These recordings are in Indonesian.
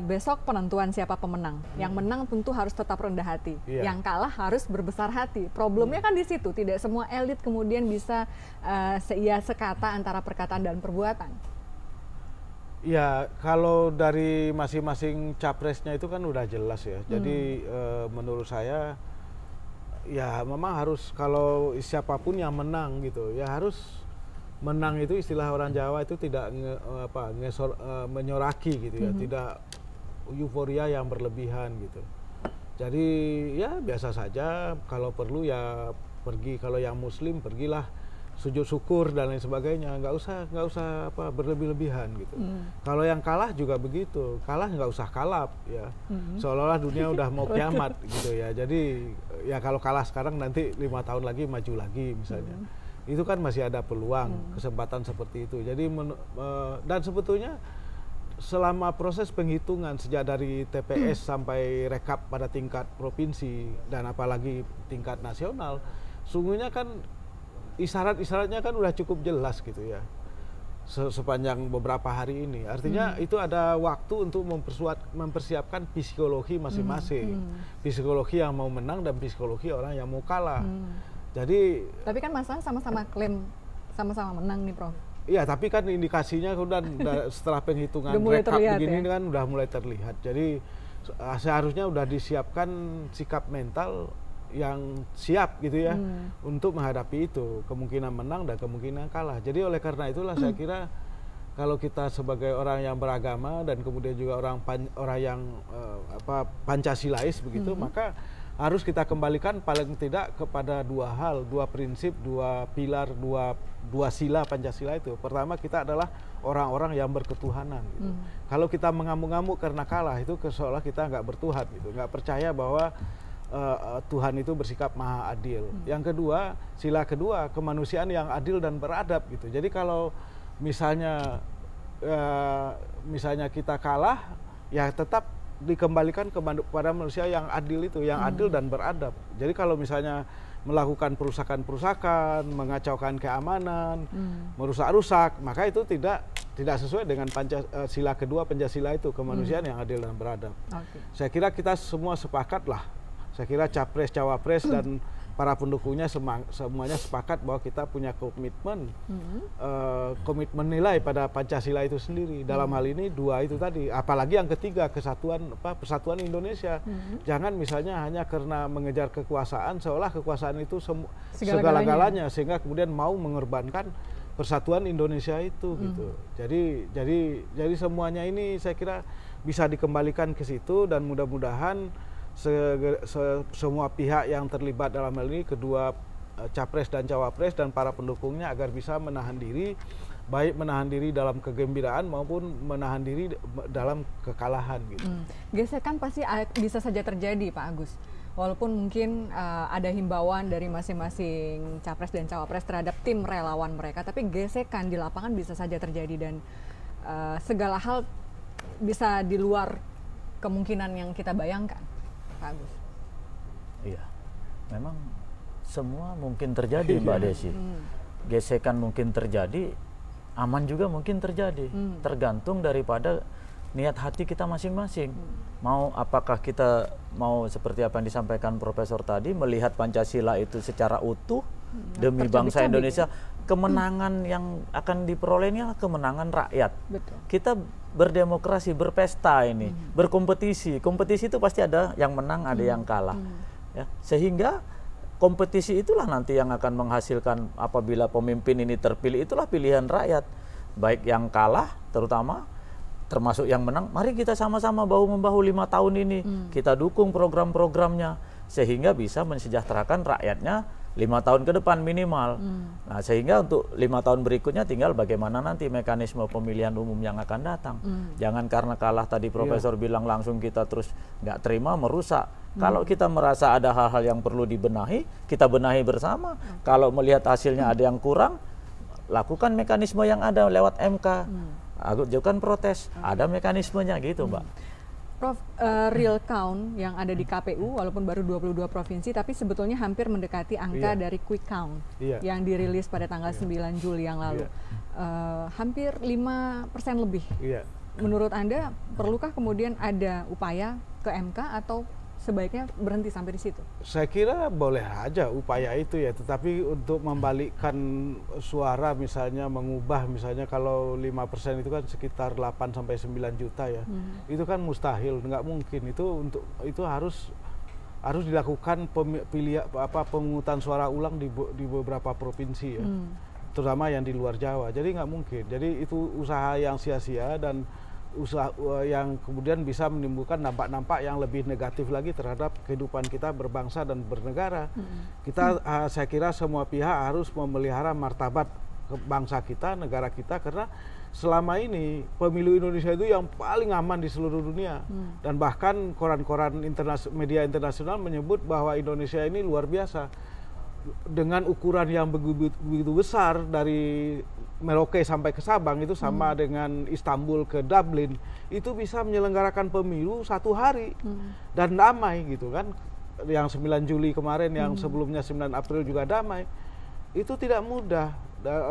Besok penentuan siapa pemenang. Yang menang tentu harus tetap rendah hati. Yang kalah harus berbesar hati. Problemnya kan di situ. Tidak semua elit kemudian bisa seia sekata antara perkataan dan perbuatan. Ya, kalau dari masing-masing capresnya itu kan udah jelas ya. Jadi menurut saya ya memang harus, kalau siapapun yang menang gitu ya harus menang. Itu istilah orang Jawa itu tidak menyoraki gitu ya, tidak euforia yang berlebihan gitu. Jadi ya biasa saja, kalau perlu ya pergi, kalau yang muslim pergilah sujud syukur dan lain sebagainya, nggak usah berlebih-lebihan gitu. Kalau yang kalah juga begitu, kalah nggak usah kalap ya, seolah-olah dunia udah mau kiamat gitu ya. Jadi ya kalau kalah sekarang nanti 5 tahun lagi maju lagi misalnya, itu kan masih ada peluang kesempatan seperti itu. Jadi dan sebetulnya selama proses penghitungan sejak dari TPS sampai rekap pada tingkat provinsi dan apalagi tingkat nasional, sungguhnya kan isyarat-isyaratnya kan udah cukup jelas gitu ya sepanjang beberapa hari ini. Artinya itu ada waktu untuk mempersiapkan psikologi masing-masing, psikologi yang mau menang dan psikologi orang yang mau kalah. Jadi tapi kan masalah sama-sama klaim sama-sama menang nih, Prof. Iya, tapi kan indikasinya udah setelah penghitungan rekap begini kan udah mulai terlihat. Jadi seharusnya udah disiapkan sikap mental yang siap gitu ya untuk menghadapi itu, kemungkinan menang dan kemungkinan kalah. Jadi oleh karena itulah saya kira kalau kita sebagai orang yang beragama dan kemudian juga orang yang Pancasilais begitu, maka harus kita kembalikan paling tidak kepada dua hal, dua prinsip, dua pilar, dua sila Pancasila itu. Pertama, kita adalah orang-orang yang berketuhanan gitu. Kalau kita mengamuk-ngamuk karena kalah, itu seolah kita nggak bertuhan gitu, nggak percaya bahwa Tuhan itu bersikap maha adil. Yang kedua, sila kedua, kemanusiaan yang adil dan beradab gitu. Jadi kalau misalnya kita kalah, ya tetap dikembalikan kepada manusia yang adil itu, yang adil dan beradab. Jadi kalau misalnya melakukan perusakan-perusakan, mengacaukan keamanan, merusak-rusak, maka itu tidak sesuai dengan sila kedua Pancasila itu, kemanusiaan yang adil dan beradab. Saya kira kita semua sepakat lah. Saya kira capres, cawapres dan para pendukungnya semuanya sepakat bahwa kita punya komitmen nilai pada Pancasila itu sendiri. Dalam hal ini dua itu tadi, apalagi yang ketiga, persatuan Indonesia. Jangan misalnya hanya karena mengejar kekuasaan seolah kekuasaan itu segala-galanya, sehingga kemudian mau mengorbankan persatuan Indonesia itu gitu. Jadi semuanya ini saya kira bisa dikembalikan ke situ, dan mudah-mudahan semua pihak yang terlibat dalam hal ini, kedua capres dan cawapres dan para pendukungnya, agar bisa menahan diri, baik menahan diri dalam kegembiraan maupun menahan diri dalam kekalahan gitu. Gesekan pasti bisa saja terjadi, Pak Agus. Walaupun mungkin ada himbauan dari masing-masing capres dan cawapres terhadap tim relawan mereka, tapi gesekan di lapangan bisa saja terjadi, dan segala hal bisa di luar kemungkinan yang kita bayangkan, Pak Agus. Iya, memang semua mungkin terjadi, Mbak Desi. Gesekan mungkin terjadi, aman juga mungkin terjadi. Tergantung daripada niat hati kita masing-masing. Mau apakah kita mau seperti apa yang disampaikan Profesor tadi, melihat Pancasila itu secara utuh demi bangsa Indonesia. Kemenangan yang akan diperoleh ini adalah kemenangan rakyat. Betul. Kita berdemokrasi, berpesta ini, berkompetisi. Kompetisi itu pasti ada yang menang, ada yang kalah. Ya, sehingga kompetisi itulah nanti yang akan menghasilkan, apabila pemimpin ini terpilih, itulah pilihan rakyat. Baik yang kalah terutama, termasuk yang menang, mari kita sama-sama bahu-membahu 5 tahun ini. Kita dukung program-programnya sehingga bisa mensejahterakan rakyatnya 5 tahun ke depan minimal. Nah, sehingga untuk 5 tahun berikutnya tinggal bagaimana nanti mekanisme pemilihan umum yang akan datang. Jangan karena kalah tadi Profesor bilang langsung kita terus nggak terima, merusak. Kalau kita merasa ada hal-hal yang perlu dibenahi, kita benahi bersama. Kalau melihat hasilnya ada yang kurang, lakukan mekanisme yang ada lewat MK. Ajukan protes, ada mekanismenya gitu, Mbak. Prof, real count yang ada di KPU walaupun baru 22 provinsi, tapi sebetulnya hampir mendekati angka dari quick count yang dirilis pada tanggal 9 Juli yang lalu. Hampir 5% lebih menurut Anda perlukah kemudian ada upaya ke MK atau sebaiknya berhenti sampai di situ? Saya kira boleh aja upaya itu ya, tetapi untuk membalikkan suara misalnya, mengubah misalnya kalau 5% itu kan sekitar 8 sampai 9 juta ya. Itu kan mustahil, nggak mungkin. Itu harus dilakukan pemungutan suara ulang di beberapa provinsi ya. Terutama yang di luar Jawa. Jadi nggak mungkin. Jadi itu usaha yang sia-sia dan usaha yang kemudian bisa menimbulkan dampak-dampak yang lebih negatif lagi terhadap kehidupan kita berbangsa dan bernegara. Saya kira semua pihak harus memelihara martabat bangsa kita, negara kita, karena selama ini pemilu Indonesia itu yang paling aman di seluruh dunia. Dan bahkan koran-koran media internasional menyebut bahwa Indonesia ini luar biasa. Dengan ukuran yang begitu besar, dari Merauke sampai ke Sabang itu sama dengan Istanbul ke Dublin, itu bisa menyelenggarakan pemilu 1 hari dan damai gitu kan. Yang 9 Juli kemarin, yang sebelumnya 9 April juga damai. Itu tidak mudah.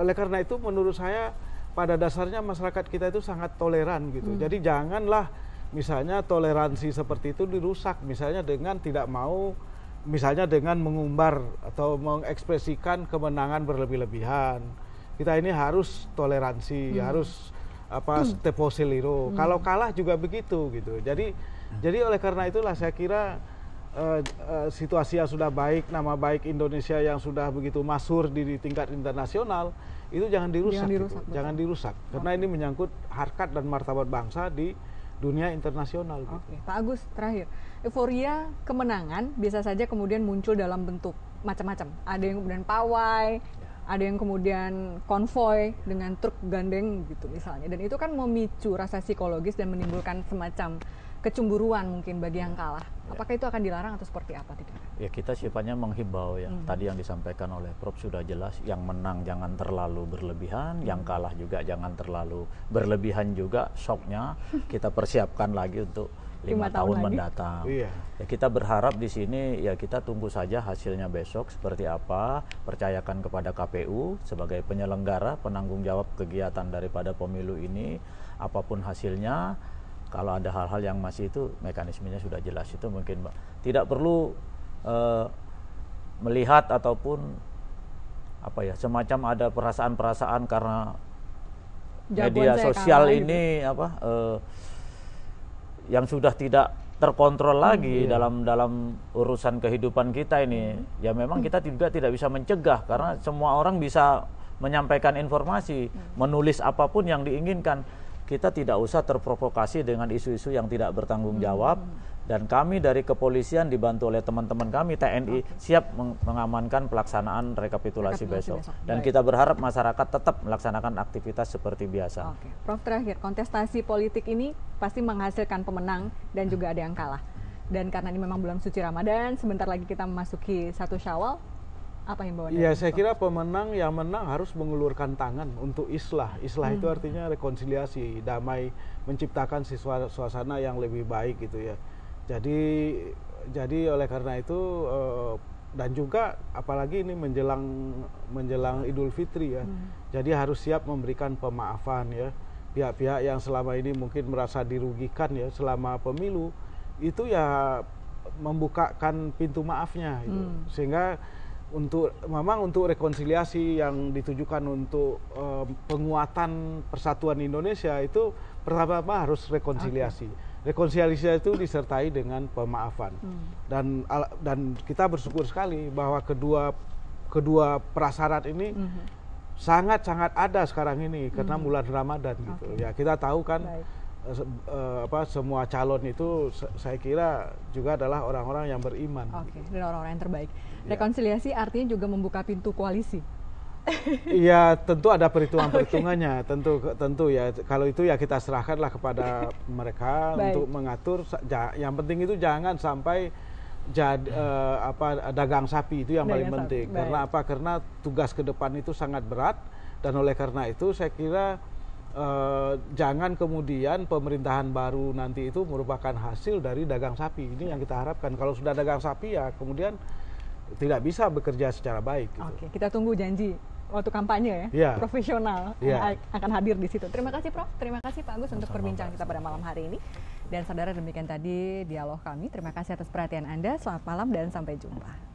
Oleh karena itu menurut saya pada dasarnya masyarakat kita itu sangat toleran gitu. Jadi janganlah misalnya toleransi seperti itu dirusak misalnya dengan tidak mau, misalnya dengan mengumbar atau mengekspresikan kemenangan berlebih-lebihan. Kita ini harus toleransi, harus teposiliro. Kalau kalah juga begitu gitu. Jadi oleh karena itulah saya kira situasi yang sudah baik, nama baik Indonesia yang sudah begitu masyhur di tingkat internasional itu jangan dirusak. Jangan dirusak. Karena ini menyangkut harkat dan martabat bangsa di dunia internasional. Oke, Pak Agus, terakhir, euforia kemenangan bisa saja kemudian muncul dalam bentuk macam-macam. Ada yang kemudian pawai, ada yang kemudian konvoy dengan truk gandeng gitu misalnya. Dan itu kan memicu rasa psikologis dan menimbulkan semacam kecemburuan mungkin bagi yang kalah. Apakah itu akan dilarang atau seperti apa tidak? Ya, kita sifatnya menghimbau ya. Tadi yang disampaikan oleh Prof sudah jelas, yang menang jangan terlalu berlebihan, yang kalah juga jangan terlalu berlebihan juga. Shocknya kita persiapkan lagi untuk 5 tahun mendatang. Ya, kita berharap di sini ya kita tunggu saja hasilnya besok seperti apa. Percayakan kepada KPU sebagai penyelenggara, penanggung jawab kegiatan daripada pemilu ini. Apapun hasilnya, kalau ada hal-hal yang masih itu mekanismenya sudah jelas, itu mungkin tidak perlu melihat ataupun semacam ada perasaan-perasaan karena media sosial ini yang sudah tidak terkontrol lagi dalam urusan kehidupan kita ini. Ya memang kita juga tidak bisa mencegah karena semua orang bisa menyampaikan informasi, menulis apapun yang diinginkan. Kita tidak usah terprovokasi dengan isu-isu yang tidak bertanggung jawab. Dan kami dari kepolisian dibantu oleh teman-teman kami TNI siap mengamankan pelaksanaan rekapitulasi besok. Dan kita berharap masyarakat tetap melaksanakan aktivitas seperti biasa. Oke, Prof, terakhir, kontestasi politik ini pasti menghasilkan pemenang dan juga ada yang kalah. Dan karena ini memang bulan suci Ramadan, sebentar lagi kita memasuki 1 Syawal. Apa himbauan? Iya, saya kira yang menang harus mengulurkan tangan untuk islah. Islah itu artinya rekonsiliasi, damai, menciptakan suasana yang lebih baik gitu ya. Jadi oleh karena itu dan juga apalagi ini menjelang Idul Fitri ya. Jadi harus siap memberikan pemaafan ya. Pihak-pihak yang selama ini mungkin merasa dirugikan ya selama pemilu itu ya membukakan pintu maafnya gitu. Sehingga memang untuk rekonsiliasi yang ditujukan untuk penguatan persatuan Indonesia itu pertama harus rekonsiliasi. Rekonsiliasi itu disertai dengan pemaafan. Dan kita bersyukur sekali bahwa kedua prasyarat ini sangat-sangat ada sekarang ini karena bulan Ramadan gitu. Ya kita tahu kan semua calon itu saya kira juga adalah orang-orang yang beriman. Dan orang-orang yang terbaik. Rekonsiliasi artinya juga membuka pintu koalisi. Iya, tentu ada perhitungan-perhitungannya, tentu ya. Kalau itu ya kita serahkanlah kepada mereka untuk mengatur. Yang penting itu jangan sampai dagang sapi, itu yang paling penting. Karena apa? Karena tugas ke depan itu sangat berat dan oleh karena itu saya kira jangan kemudian pemerintahan baru nanti itu merupakan hasil dari dagang sapi. Ini yang kita harapkan. Kalau sudah dagang sapi ya kemudian tidak bisa bekerja secara baik. Gitu. Oke, kita tunggu janji waktu kampanye ya, Iya. profesional Iya. yang akan hadir di situ. Terima kasih Prof, terima kasih Pak Agus untuk perbincangan kita pada malam hari ini. Dan saudara, demikian tadi dialog kami. Terima kasih atas perhatian Anda. Selamat malam dan sampai jumpa.